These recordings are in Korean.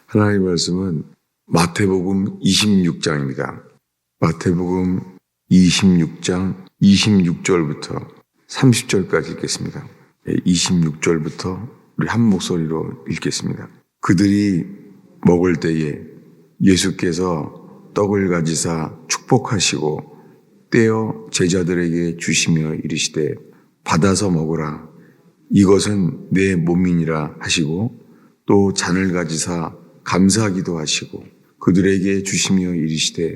하나님의 말씀은 마태복음 26장입니다. 마태복음 26장 26절부터 30절까지 읽겠습니다. 26절부터 우리 한 목소리로 읽겠습니다. 그들이 먹을 때에 예수께서 떡을 가지사 축복하시고 떼어 제자들에게 주시며 이르시되 받아서 먹으라. 이것은 내 몸이니라 하시고 또 잔을 가지사 감사하기도 하시고 그들에게 주시며 이르시되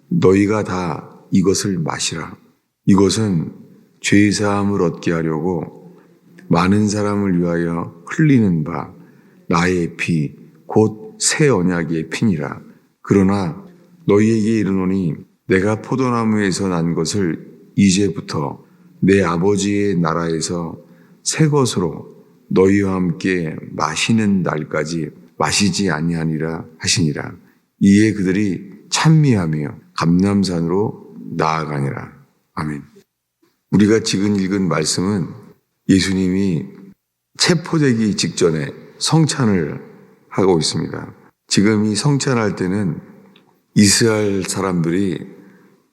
너희가 다 이것을 마시라. 이것은 죄 사함을 얻게 하려고 많은 사람을 위하여 흘리는 바 나의 피 곧 새 언약의 피니라. 그러나 너희에게 이르노니 내가 포도나무에서 난 것을 이제부터 내 아버지의 나라에서 새 것으로 너희와 함께 마시는 날까지 마시지 아니하니라 하시니라. 이에 그들이 찬미하며 감람산으로 나아가니라. 아멘. 우리가 지금 읽은 말씀은 예수님이 체포되기 직전에 성찬을 하고 있습니다. 지금 이 성찬할 때는 이스라엘 사람들이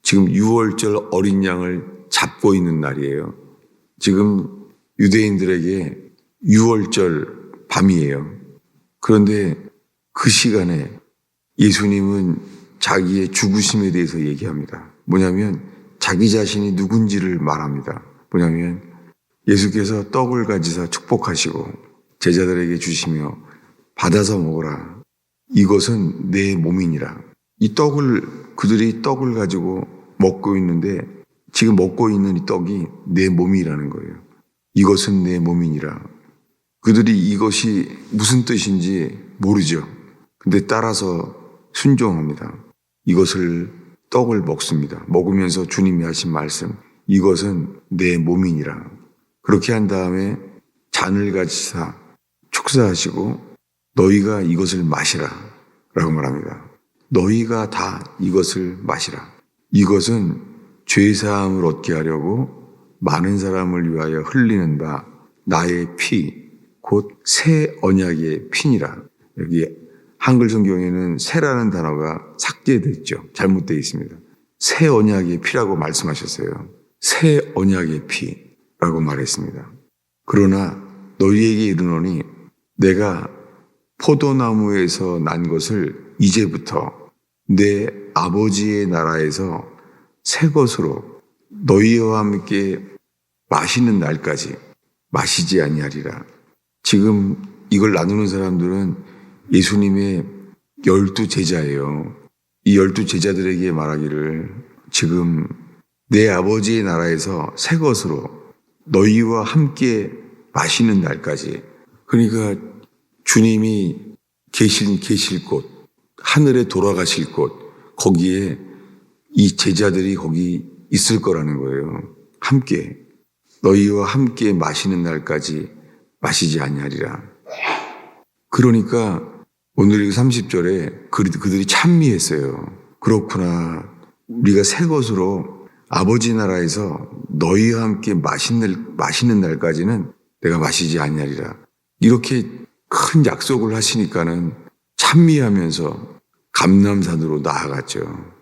지금 유월절 어린 양을 잡고 있는 날이에요. 지금 유대인들에게 유월절 밤이에요. 그런데 그 시간에 예수님은 자기의 죽으심에 대해서 얘기합니다. 뭐냐면 자기 자신이 누군지를 말합니다. 뭐냐면 예수께서 떡을 가지사 축복하시고 제자들에게 주시며 받아서 먹으라. 이것은 내 몸이니라. 그들이 떡을 가지고 먹고 있는데 지금 먹고 있는 이 떡이 내 몸이라는 거예요. 이것은 내 몸이니라. 그들이 이것이 무슨 뜻인지 모르죠. 근데 따라서 순종합니다. 떡을 먹습니다. 먹으면서 주님이 하신 말씀, 이것은 내 몸이니라. 그렇게 한 다음에 잔을 가지사 축사하시고 너희가 이것을 마시라 라고 말합니다. 너희가 다 이것을 마시라. 이것은 죄사함을 얻게 하려고 많은 사람을 위하여 흘리는 바 나의 피 곧 새 언약의 피니라. 여기 한글 성경에는 새라는 단어가 삭제됐죠. 잘못되어 있습니다. 새 언약의 피라고 말씀하셨어요. 새 언약의 피라고 말했습니다. 그러나 너희에게 이르노니 내가 포도나무에서 난 것을 이제부터 내 아버지의 나라에서 새 것으로 너희와 함께 마시는 날까지 마시지 아니하리라. 지금 이걸 나누는 사람들은 예수님의 12 제자예요. 이 12 제자들에게 말하기를 지금 내 아버지의 나라에서 새 것으로 너희와 함께 마시는 날까지. 그러니까 주님이 계실 곳, 하늘에 돌아가실 곳, 거기에 이 제자들이 거기 있을 거라는 거예요. 함께. 너희와 함께 마시는 날까지 마시지 아니하리라. 그러니까 오늘 30절에 그들이 찬미했어요. 그렇구나. 우리가 새 것으로 아버지 나라에서 너희와 함께 마시는 날까지는 내가 마시지 아니하리라. 이렇게 큰 약속을 하시니까는 찬미하면서 감람산으로 나아갔죠.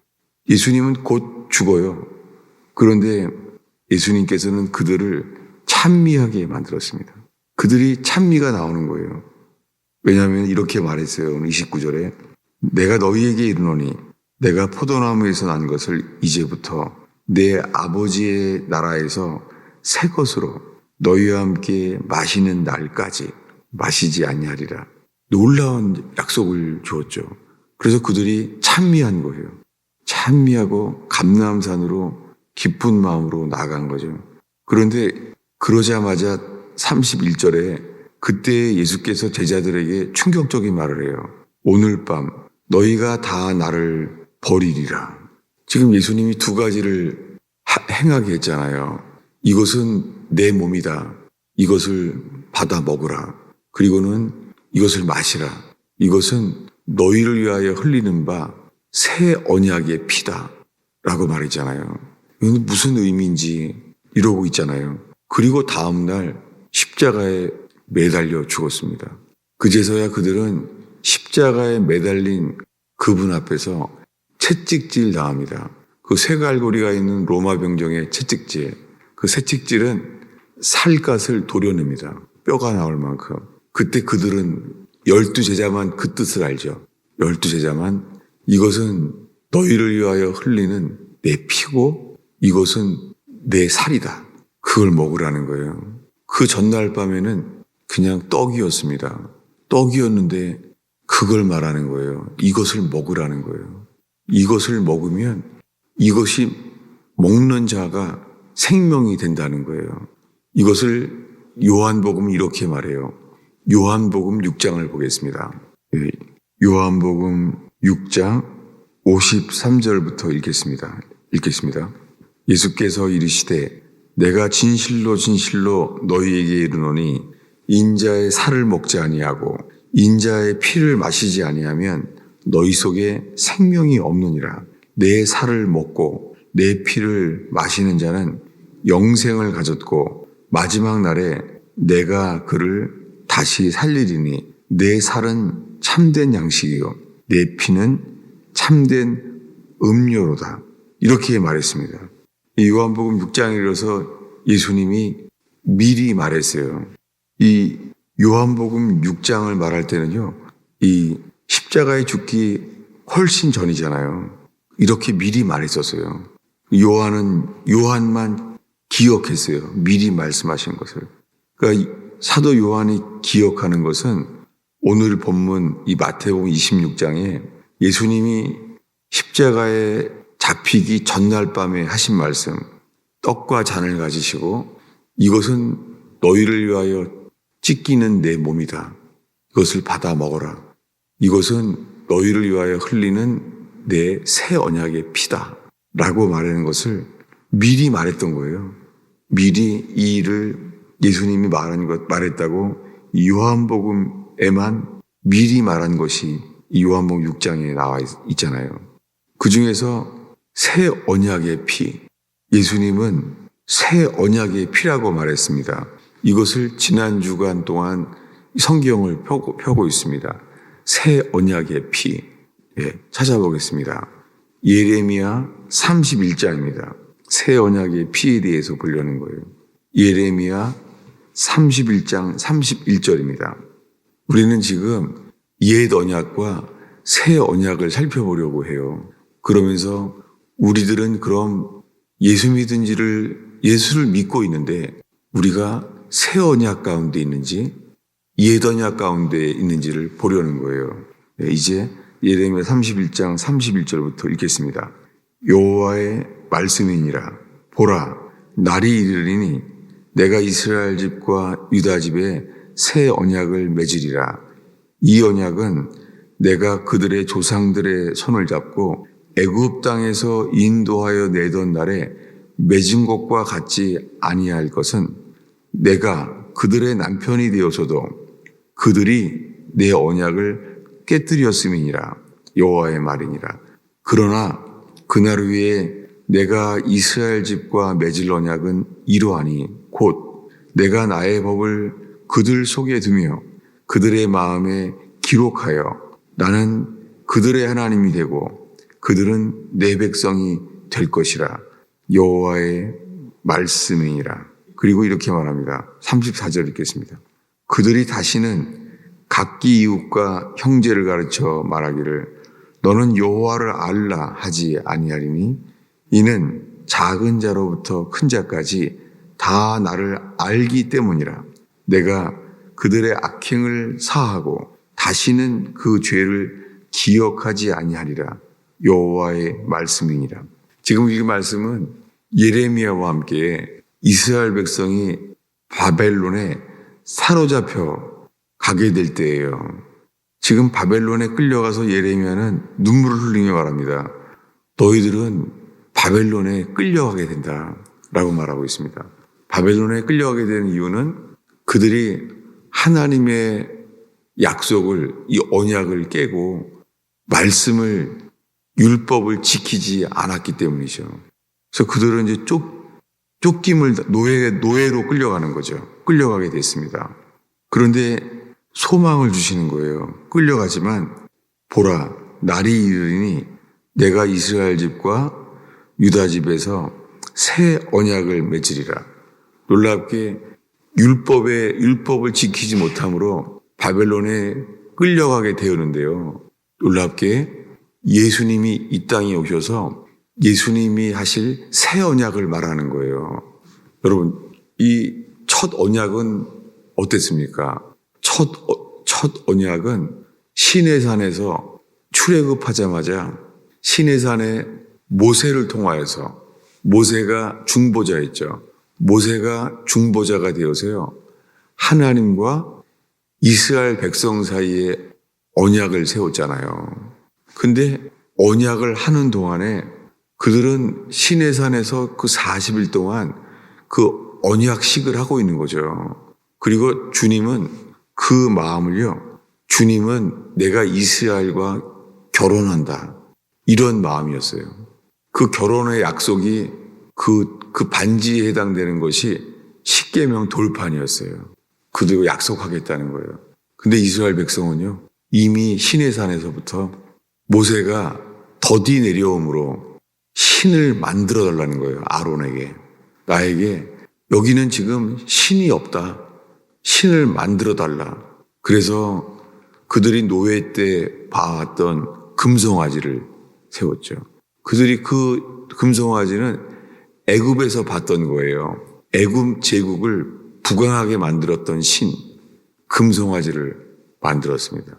예수님은 곧 죽어요. 그런데 예수님께서는 그들을 찬미하게 만들었습니다. 그들이 찬미가 나오는 거예요. 왜냐하면 이렇게 말했어요. 오늘 29절에 내가 너희에게 이르노니 내가 포도나무에서 난 것을 이제부터 내 아버지의 나라에서 새 것으로 너희와 함께 마시는 날까지 마시지 아니하리라. 놀라운 약속을 주었죠. 그래서 그들이 찬미한 거예요. 찬미하고 감람산으로 기쁜 마음으로 나아간 거죠. 그런데 그러자마자 31절에 그때 예수께서 제자들에게 충격적인 말을 해요. 오늘 밤 너희가 다 나를 버리리라. 지금 예수님이 두 가지를 행하게 했잖아요. 이것은 내 몸이다. 이것을 받아 먹으라. 그리고는 이것을 마시라. 이것은 너희를 위하여 흘리는 바 새 언약의 피다. 라고 말했잖아요. 이건 무슨 의미인지 이러고 있잖아요. 그리고 다음날 십자가에 매달려 죽었습니다. 그제서야 그들은 십자가에 매달린 그분 앞에서 채찍질 당합니다. 그 쇠갈고리가 있는 로마 병정의 채찍질, 그 채찍질은 살갗을 도려냅니다. 뼈가 나올 만큼. 그때 그들은 12제자만 그 뜻을 알죠. 12제자만 이것은 너희를 위하여 흘리는 내 피고 이것은 내 살이다. 그걸 먹으라는 거예요. 그 전날 밤에는 그냥 떡이었습니다. 떡이었는데 그걸 말하는 거예요. 이것을 먹으라는 거예요. 이것을 먹으면 이것이 먹는 자가 생명이 된다는 거예요. 이것을 요한복음 이렇게 말해요. 요한복음 6장을 보겠습니다. 요한복음 6장 53절부터 읽겠습니다. 예수께서 이르시되 내가 진실로 진실로 너희에게 이르노니 인자의 살을 먹지 아니하고 인자의 피를 마시지 아니하면 너희 속에 생명이 없느니라. 내 살을 먹고 내 피를 마시는 자는 영생을 가졌고 마지막 날에 내가 그를 다시 살리리니 내 살은 참된 양식이요 내 피는 참된 음료로다. 이렇게 말했습니다. 이 요한복음 6장에 이르러서 예수님이 미리 말했어요. 이 요한복음 6장을 말할 때는요, 이 십자가에 죽기 훨씬 전이잖아요. 이렇게 미리 말했었어요. 요한만 기억했어요. 미리 말씀하신 것을. 그러니까 사도 요한이 기억하는 것은 오늘 본문 이 마태복음 26장에 예수님이 십자가에 잡히기 전날 밤에 하신 말씀, 떡과 잔을 가지시고 이것은 너희를 위하여 찢기는 내 몸이다. 이것을 받아 먹어라. 이것은 너희를 위하여 흘리는 내 새 언약의 피다. 라고 말하는 것을 미리 말했던 거예요. 미리 이 일을 예수님이 말했다고 요한복음에만 미리 말한 것이 이 요한복음 6장에 나와 있잖아요. 그 중에서 새 언약의 피, 예수님은 새 언약의 피라고 말했습니다. 이것을 지난 주간 동안 성경을 펴고 있습니다. 새 언약의 피, 찾아보겠습니다. 예레미야 31장입니다. 새 언약의 피에 대해서 보려는 거예요. 예레미야 31장 31절입니다. 우리는 지금 옛 언약과 새 언약을 살펴보려고 해요. 그러면서 우리들은 그럼 예수를 믿고 있는데 우리가 새 언약 가운데 있는지 옛 언약 가운데 있는지를 보려는 거예요. 이제 예레미야 31장 31절부터 읽겠습니다. 여호와의 말씀이니라. 보라, 날이 이르리니 내가 이스라엘 집과 유다 집에 새 언약을 맺으리라. 이 언약은 내가 그들의 조상들의 손을 잡고 애굽 땅에서 인도하여 내던 날에 맺은 것과 같지 아니할 것은 내가 그들의 남편이 되어서도 그들이 내 언약을 깨뜨렸음이니라. 여호와의 말이니라. 그러나 그날 위에 내가 이스라엘 집과 맺을 언약은 이러하니 곧 내가 나의 법을 그들 속에 두며 그들의 마음에 기록하여 나는 그들의 하나님이 되고 그들은 내 백성이 될 것이라. 여호와의 말씀이니라. 그리고 이렇게 말합니다. 34절 읽겠습니다. 그들이 다시는 각기 이웃과 형제를 가르쳐 말하기를 너는 여호와를 알라 하지 아니하리니 이는 작은 자로부터 큰 자까지 다 나를 알기 때문이라. 내가 그들의 악행을 사하고 다시는 그 죄를 기억하지 아니하리라. 여호와의 말씀이니라. 지금 이 말씀은 예레미야와 함께 이스라엘 백성이 바벨론에 사로잡혀 가게 될 때예요. 지금 바벨론에 끌려가서 예레미야는 눈물을 흘리며 말합니다. 너희들은 바벨론에 끌려가게 된다라고 말하고 있습니다. 바벨론에 끌려가게 되는 이유는 그들이 하나님의 약속을, 이 언약을 깨고 말씀을, 율법을 지키지 않았기 때문이죠. 그래서 그들은 이제 쫓김을 노예로 끌려가는 거죠. 끌려가게 됐습니다. 그런데 소망을 주시는 거예요. 끌려가지만 보라, 날이 이르니 내가 이스라엘 집과 유다 집에서 새 언약을 맺으리라. 놀랍게 율법을 지키지 못함으로 바벨론에 끌려가게 되었는데요. 놀랍게 예수님이 이 땅에 오셔서 예수님이 하실 새 언약을 말하는 거예요. 여러분, 이 첫 언약은 어땠습니까? 첫 언약은 시내산에서 출애굽하자마자 시내산에 모세를 통하여서, 모세가 중보자였죠. 모세가 중보자가 되어서요, 하나님과 이스라엘 백성 사이에 언약을 세웠잖아요. 근데 언약을 하는 동안에 그들은 시내산에서 그 40일 동안 그 언약식을 하고 있는 거죠. 그리고 주님은 그 마음을요, 주님은 내가 이스라엘과 결혼한다, 이런 마음이었어요. 그 결혼의 약속이 그 반지에 해당되는 것이 십계명 돌판이었어요. 그들과 약속하겠다는 거예요. 근데 이스라엘 백성은요, 이미 시내산에서부터 모세가 더디 내려옴으로 신을 만들어 달라는 거예요. 아론에게. 나에게 여기는 지금 신이 없다. 신을 만들어 달라. 그래서 그들이 노예 때 봐왔던 금송아지를 세웠죠. 그들이 그 금송아지는 애굽에서 봤던 거예요. 애굽 제국을 부강하게 만들었던 신, 금송아지를 만들었습니다.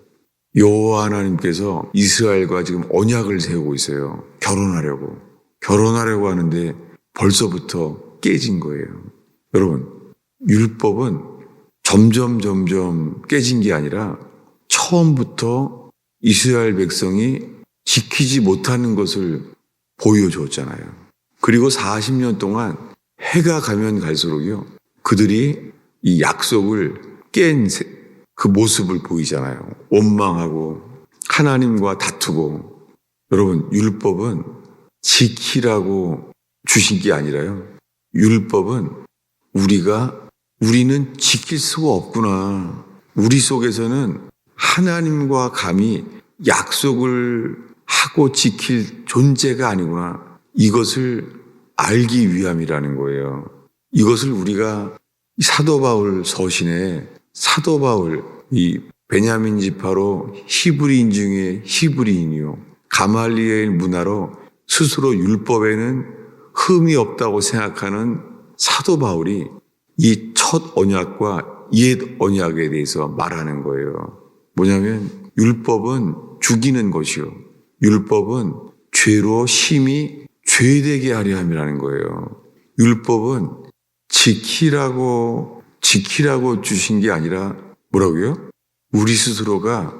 여호와 하나님께서 이스라엘과 지금 언약을 세우고 있어요. 결혼하려고 하는데 벌써부터 깨진 거예요. 여러분, 율법은 점점 깨진 게 아니라 처음부터 이스라엘 백성이 지키지 못하는 것을 보여줬잖아요. 그리고 40년 동안 해가 가면 갈수록요, 그들이 이 약속을 깬 그 모습을 보이잖아요. 원망하고 하나님과 다투고. 여러분, 율법은 지키라고 주신 게 아니라요, 율법은 우리는 지킬 수가 없구나. 우리 속에서는 하나님과 감히 약속을 하고 지킬 존재가 아니구나. 이것을 알기 위함이라는 거예요. 이것을 우리가 사도 바울 서신에, 사도 바울, 이 베냐민 지파로 히브리인 중에 히브리인이요, 가말리엘 문화로 스스로 율법에는 흠이 없다고 생각하는 사도 바울이 이 첫 언약과 옛 언약에 대해서 말하는 거예요. 뭐냐면 율법은 죽이는 것이요, 율법은 죄로 심히 죄되게 하려 함이라는 거예요. 율법은 지키라고 주신 게 아니라 뭐라고요? 우리 스스로가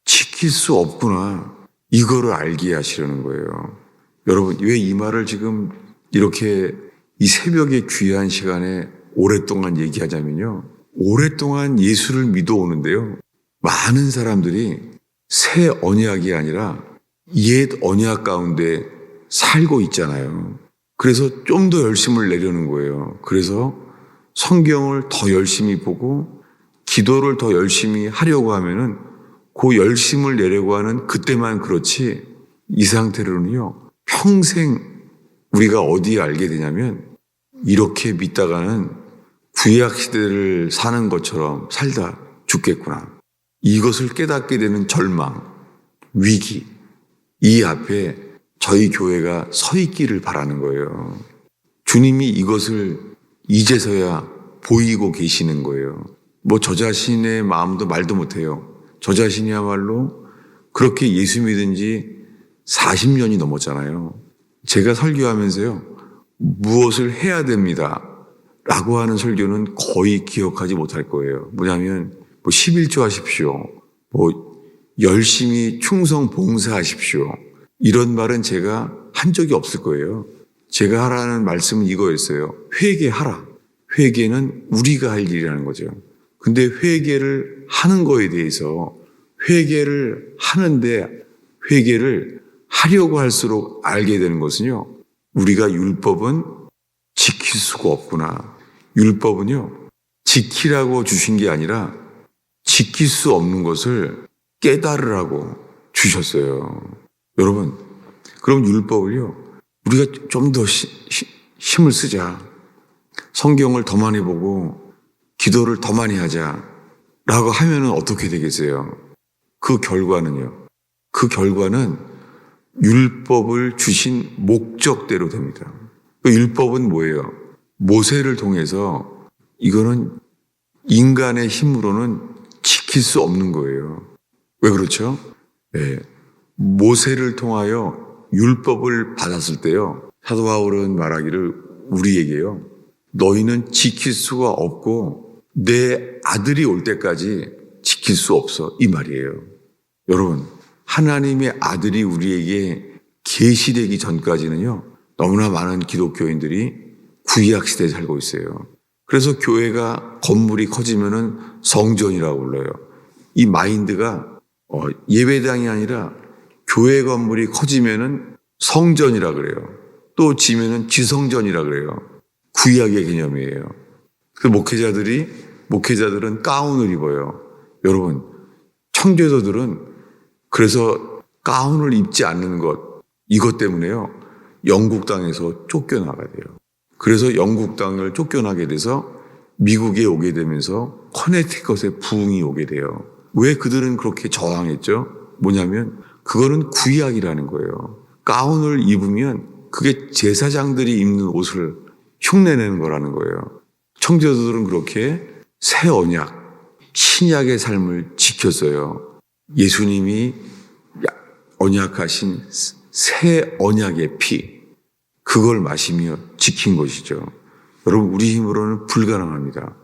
지킬 수 없구나, 이거를 알게 하시려는 거예요. 여러분, 왜 이 말을 지금 이렇게 이 새벽의 귀한 시간에 오랫동안 얘기하자면요, 오랫동안 예수를 믿어오는데요, 많은 사람들이 새 언약이 아니라 옛 언약 가운데 살고 있잖아요. 그래서 좀 더 열심을 내려는 거예요. 그래서 성경을 더 열심히 보고 기도를 더 열심히 하려고 하면은 그 열심을 내려고 하는 그때만 그렇지, 이 상태로는요, 평생 우리가 어디에 알게 되냐면 이렇게 믿다가는 구약 시대를 사는 것처럼 살다 죽겠구나. 이것을 깨닫게 되는 절망, 위기, 이 앞에 저희 교회가 서 있기를 바라는 거예요. 주님이 이것을 이제서야 보이고 계시는 거예요. 뭐 저 자신의 마음도 말도 못해요. 저 자신이야말로 그렇게 예수 믿은 지 40년이 넘었잖아요. 제가 설교하면서요, 무엇을 해야 됩니다 라고 하는 설교는 거의 기억하지 못할 거예요. 뭐냐면 11조 하십시오, 열심히 충성 봉사하십시오, 이런 말은 제가 한 적이 없을 거예요. 제가 하라는 말씀은 이거였어요. 회개하라. 회개는 우리가 할 일이라는 거죠. 근데 회개를 하는 거에 대해서, 회개를 하는데 회개를 하려고 할수록 알게 되는 것은요, 우리가 율법은 지킬 수가 없구나. 율법은요, 지키라고 주신 게 아니라 지킬 수 없는 것을 깨달으라고 주셨어요. 여러분, 그럼 율법을요, 우리가 좀 더 힘을 쓰자. 성경을 더 많이 보고 기도를 더 많이 하자. 라고 하면은 어떻게 되겠어요? 그 결과는요. 그 결과는 율법을 주신 목적대로 됩니다. 그 율법은 뭐예요? 모세를 통해서 이거는 인간의 힘으로는 지킬 수 없는 거예요. 왜 그렇죠? 네. 모세를 통하여 율법을 받았을 때요. 사도 바울은 말하기를 우리에게요. 너희는 지킬 수가 없고 내 아들이 올 때까지 지킬 수 없어. 이 말이에요. 여러분, 하나님의 아들이 우리에게 계시되기 전까지는요. 너무나 많은 기독교인들이 구약 시대에 살고 있어요. 그래서 교회가 건물이 커지면은 성전이라고 불러요. 이 마인드가 예배당이 아니라 교회 건물이 커지면은 성전이라 그래요. 또 지면은 지성전이라 그래요. 구약의 개념이에요. 그 목회자들은 가운을 입어요. 여러분, 청교도들은 그래서 가운을 입지 않는 것, 이것 때문에요. 영국 땅에서 쫓겨나가야 돼요. 그래서 영국 땅을 쫓겨나게 돼서 미국에 오게 되면서 커네티컷에 부흥이 오게 돼요. 왜 그들은 그렇게 저항했죠? 뭐냐면 그거는 구약이라는 거예요. 가운을 입으면 그게 제사장들이 입는 옷을 흉내내는 거라는 거예요. 청교도들은 그렇게 새 언약, 신약의 삶을 지켰어요. 예수님이 언약하신 새 언약의 피, 그걸 마시며 지킨 것이죠. 여러분, 우리 힘으로는 불가능합니다.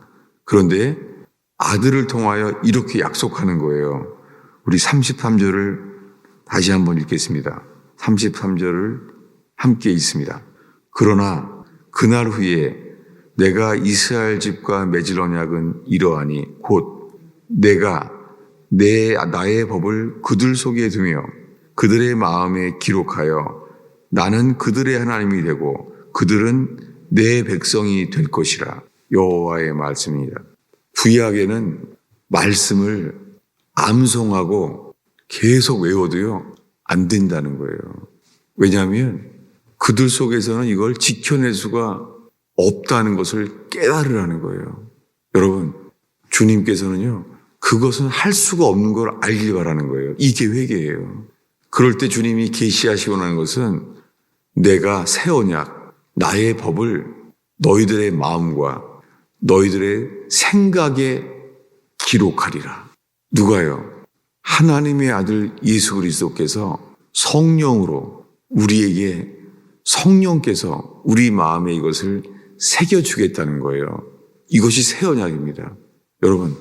그런데 아들을 통하여 이렇게 약속하는 거예요. 우리 33절을 다시 한번 읽겠습니다. 33절을 함께 읽습니다. 그러나 그날 후에 내가 이스라엘 집과 맺을 언약은 이러하니 곧 내가 나의 법을 그들 속에 두며 그들의 마음에 기록하여 나는 그들의 하나님이 되고 그들은 내 백성이 될 것이라. 여호와의 말씀입니다. 구약에는 말씀을 암송하고 계속 외워도요 안 된다는 거예요. 왜냐하면 그들 속에서는 이걸 지켜낼 수가 없다는 것을 깨달으라는 거예요. 여러분, 주님께서는요 그것은 할 수가 없는 걸 알길 바라는 거예요. 이게 회개예요. 그럴 때 주님이 계시하시고 나는 것은 내가 새 언약, 나의 법을 너희들의 마음과 너희들의 생각에 기록하리라. 누가요? 하나님의 아들 예수 그리스도께서 성령으로 우리에게 성령께서 우리 마음에 이것을 새겨주겠다는 거예요. 이것이 새 언약입니다. 여러분,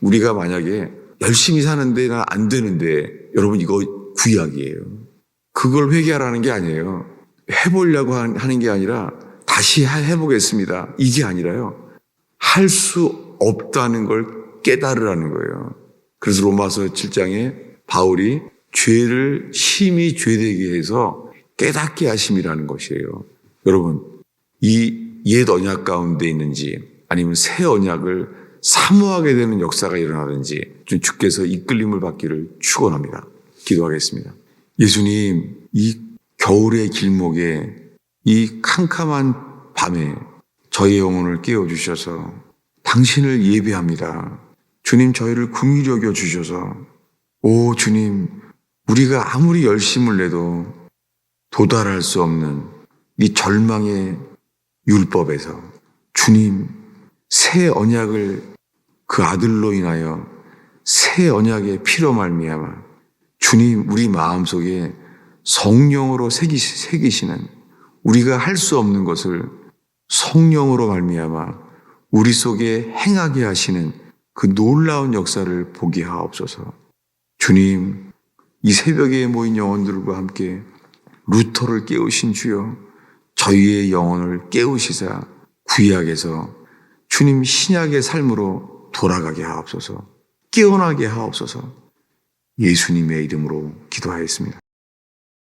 우리가 만약에 열심히 사는데 난 안 되는데 여러분 이거 구약이에요. 그걸 회개하라는 게 아니에요. 해보려고 하는 게 아니라 다시 해보겠습니다. 이게 아니라요. 할 수 없다는 걸 깨달으라는 거예요. 그래서 로마서 7장에 바울이 죄를 심히 죄되게 해서 깨닫게 하심이라는 것이에요. 여러분, 이 옛 언약 가운데 있는지 아니면 새 언약을 사모하게 되는 역사가 일어나든지 주께서 이끌림을 받기를 축원합니다. 기도하겠습니다. 예수님, 이 겨울의 길목에 이 캄캄한 밤에 저의 영혼을 깨워주셔서 당신을 예배합니다. 주님, 저희를 긍휼히 여겨 주셔서 오 주님, 우리가 아무리 열심을 내도 도달할 수 없는 이 절망의 율법에서 주님, 새 언약을 그 아들로 인하여 새 언약의 피로 말미암아 주님, 우리 마음속에 성령으로 새기시는 우리가 할 수 없는 것을 성령으로 말미암아 우리 속에 행하게 하시는 그 놀라운 역사를 보게 하옵소서. 주님, 이 새벽에 모인 영혼들과 함께 루터를 깨우신 주여, 저희의 영혼을 깨우시사 구약에서 주님 신약의 삶으로 돌아가게 하옵소서. 깨어나게 하옵소서. 예수님의 이름으로 기도하였습니다.